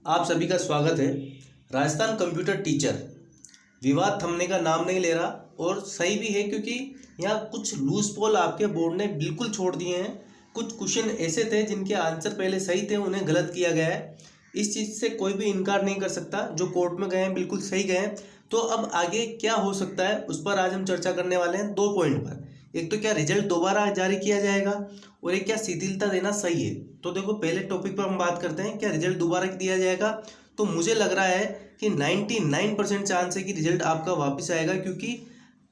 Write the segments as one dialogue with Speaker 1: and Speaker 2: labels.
Speaker 1: आप सभी का स्वागत है। राजस्थान कंप्यूटर टीचर विवाद थमने का नाम नहीं ले रहा और सही भी है, क्योंकि यहाँ कुछ लूज पोल आपके बोर्ड ने बिल्कुल छोड़ दिए हैं। कुछ क्वेश्चन ऐसे थे जिनके आंसर पहले सही थे, उन्हें गलत किया गया है। इस चीज़ से कोई भी इनकार नहीं कर सकता। जो कोर्ट में गए हैं बिल्कुल सही गए हैं। तो अब आगे क्या हो सकता है उस पर आज हम चर्चा करने वाले हैं 2 पॉइंट पर। एक तो क्या रिजल्ट दोबारा जारी किया जाएगा, और एक क्या शिथिलता देना सही है। तो देखो, पहले टॉपिक पर हम बात करते हैं, क्या रिजल्ट दोबारा दिया जाएगा। तो मुझे लग रहा है कि 99% चांस है कि रिजल्ट आपका वापस आएगा, क्योंकि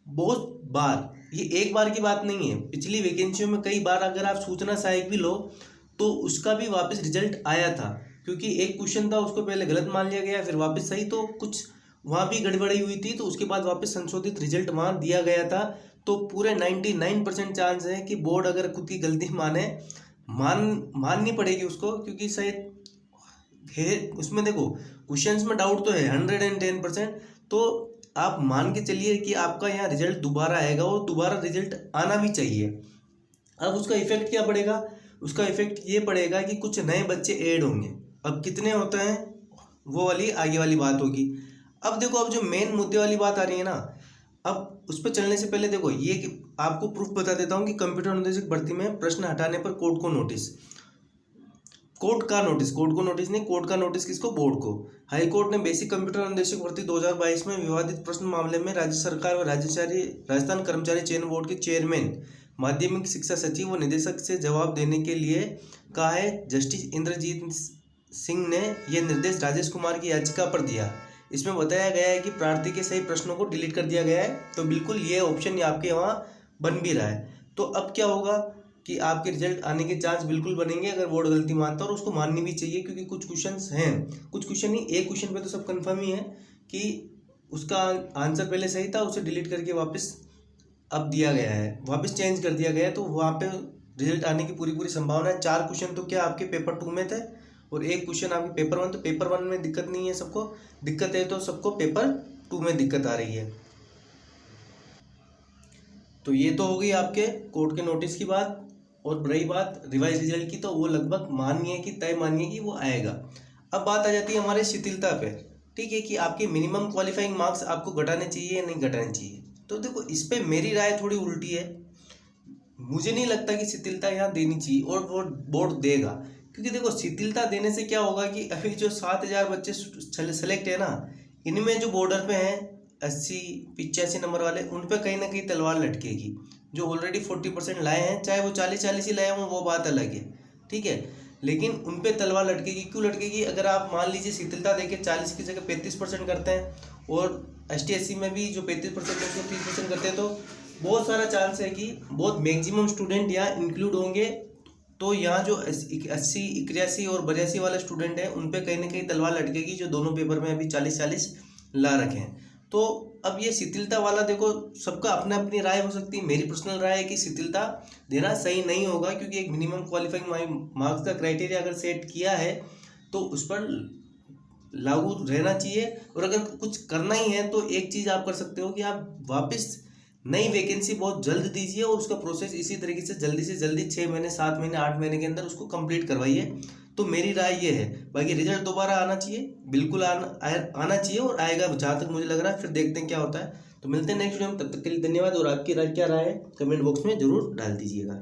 Speaker 1: बहुत बार, ये एक बार की बात नहीं है, पिछली वैकेंसियों में कई बार अगर आप सूचना सहायक भी लो तो उसका भी वापस रिजल्ट आया था। क्योंकि एक क्वेश्चन था, उसको पहले गलत मान लिया गया, फिर वापस सही, तो कुछ वहाँ भी गड़बड़ी हुई थी, तो उसके बाद वापस संशोधित रिजल्ट वहाँ दिया गया था। तो पूरे 99% चांस है कि बोर्ड अगर खुद की गलती माननी पड़ेगी उसको, क्योंकि शायद है उसमें। देखो, क्वेश्चंस में डाउट तो है 110%, तो आप मान के चलिए कि आपका यहाँ रिजल्ट दोबारा आएगा और दोबारा रिजल्ट आना भी चाहिए। अब उसका इफेक्ट क्या पड़ेगा? उसका इफेक्ट ये पड़ेगा कि कुछ नए बच्चे ऐड होंगे। अब कितने होते हैं वो वाली आगे वाली बात होगी। अब देखो, अब जो मेन मुद्दे वाली बात आ रही है ना, अब उस पर चलने से पहले देखो, ये कि आपको प्रूफ बता देता हूँ कि कंप्यूटर अनुदेशक भर्ती में प्रश्न हटाने पर कोर्ट को नोटिस। कोर्ट को नोटिस नहीं, कोर्ट का नोटिस किसको? बोर्ड को। हाई कोर्ट ने बेसिक कंप्यूटर अनुदेशक भर्ती 2022 में विवादित प्रश्न मामले में राज्य सरकार व राजस्थान कर्मचारी चयन बोर्ड के चेयरमैन, माध्यमिक शिक्षा सचिव व निदेशक से जवाब देने के लिए कहा है। जस्टिस इंद्रजीत सिंह ने यह निर्देश राजेश कुमार की याचिका पर दिया। इसमें बताया गया है कि प्रार्थी के सही प्रश्नों को डिलीट कर दिया गया है। तो बिल्कुल ये ऑप्शन आपके वहाँ बन भी रहा है। तो अब क्या होगा कि आपके रिजल्ट आने के चांस बिल्कुल बनेंगे अगर बोर्ड गलती मानता है, और उसको माननी भी चाहिए, क्योंकि कुछ क्वेश्चंस हैं, कुछ क्वेश्चन ही, एक क्वेश्चन पे तो सब कंफर्म ही है कि उसका आंसर पहले सही था, उसे डिलीट करके वापस अब दिया गया है, वापस चेंज कर दिया गया है। तो वहाँ पे रिजल्ट आने की पूरी संभावना है। 4 क्वेश्चन तो क्या आपके पेपर 2 में थे और एक क्वेश्चन आपके पेपर 1। तो पेपर 1 में दिक्कत नहीं है, सबको दिक्कत है, तो सबको पेपर 2 में दिक्कत आ रही है। तो ये तो हो गई आपके कोर्ट के नोटिस की बात। और रही बात रिवाइज रिजल्ट की, तो वो लगभग तय मानिए कि वो आएगा। अब बात आ जाती है हमारे शिथिलता पे, ठीक है, कि आपके मिनिमम क्वालिफाइंग मार्क्स आपको घटाने चाहिए या नहीं घटाने चाहिए। तो देखो, इस पे मेरी राय थोड़ी उल्टी है। मुझे नहीं लगता कि शिथिलता यहाँ देनी चाहिए, और वो बोर्ड देगा। क्योंकि देखो, शिथिलता देने से क्या होगा कि अभी जो 7,000 बच्चे सेलेक्ट है ना, इनमें जो बॉर्डर पे हैं 80-85 नंबर वाले, उन पे कहीं ना कहीं तलवार लटकेगी। जो ऑलरेडी 40% लाए हैं, चाहे वो 40-40 ही लाए हों, वो बात अलग है, ठीक है, लेकिन उन पे तलवार लटकेगी। क्यों लटकेगी? अगर आप मान लीजिए शिथिलता देके 40 की जगह 35% करते हैं, और ST-SC में भी जो 35% है उसको 30% करते हैं, तो बहुत सारा चांस है कि बहुत मैक्सिमम स्टूडेंट यहाँ इंक्लूड होंगे। तो यहाँ जो 80, 81 और 82 वाले स्टूडेंट हैं, उन पे कहीं ना कहीं तलवार लटकेगी, जो दोनों पेपर में अभी 40-40 ला रखे हैं। तो अब ये शिथिलता वाला, देखो, सबका अपना अपनी राय हो सकती है। मेरी पर्सनल राय है कि शिथिलता देना सही नहीं होगा, क्योंकि एक मिनिमम क्वालिफाइंग मार्क्स का क्राइटेरिया अगर सेट किया है तो उस पर लागू रहना चाहिए। और अगर कुछ करना ही है तो एक चीज़ आप कर सकते हो कि आप वापस नई वैकेंसी बहुत जल्द दीजिए, और उसका प्रोसेस इसी तरीके से जल्दी 6 महीने, 7 महीने, 8 महीने के अंदर उसको कंप्लीट करवाइए। तो मेरी राय ये है। बाकी रिजल्ट दोबारा आना चाहिए, बिल्कुल आना चाहिए, और आएगा जहाँ तक मुझे लग रहा है। फिर देखते हैं क्या होता है। तो मिलते हैं नेक्स्ट वीडियो में, तब तक के लिए धन्यवाद। और आपकी राय क्या राय है कमेंट बॉक्स में जरूर डाल दीजिएगा।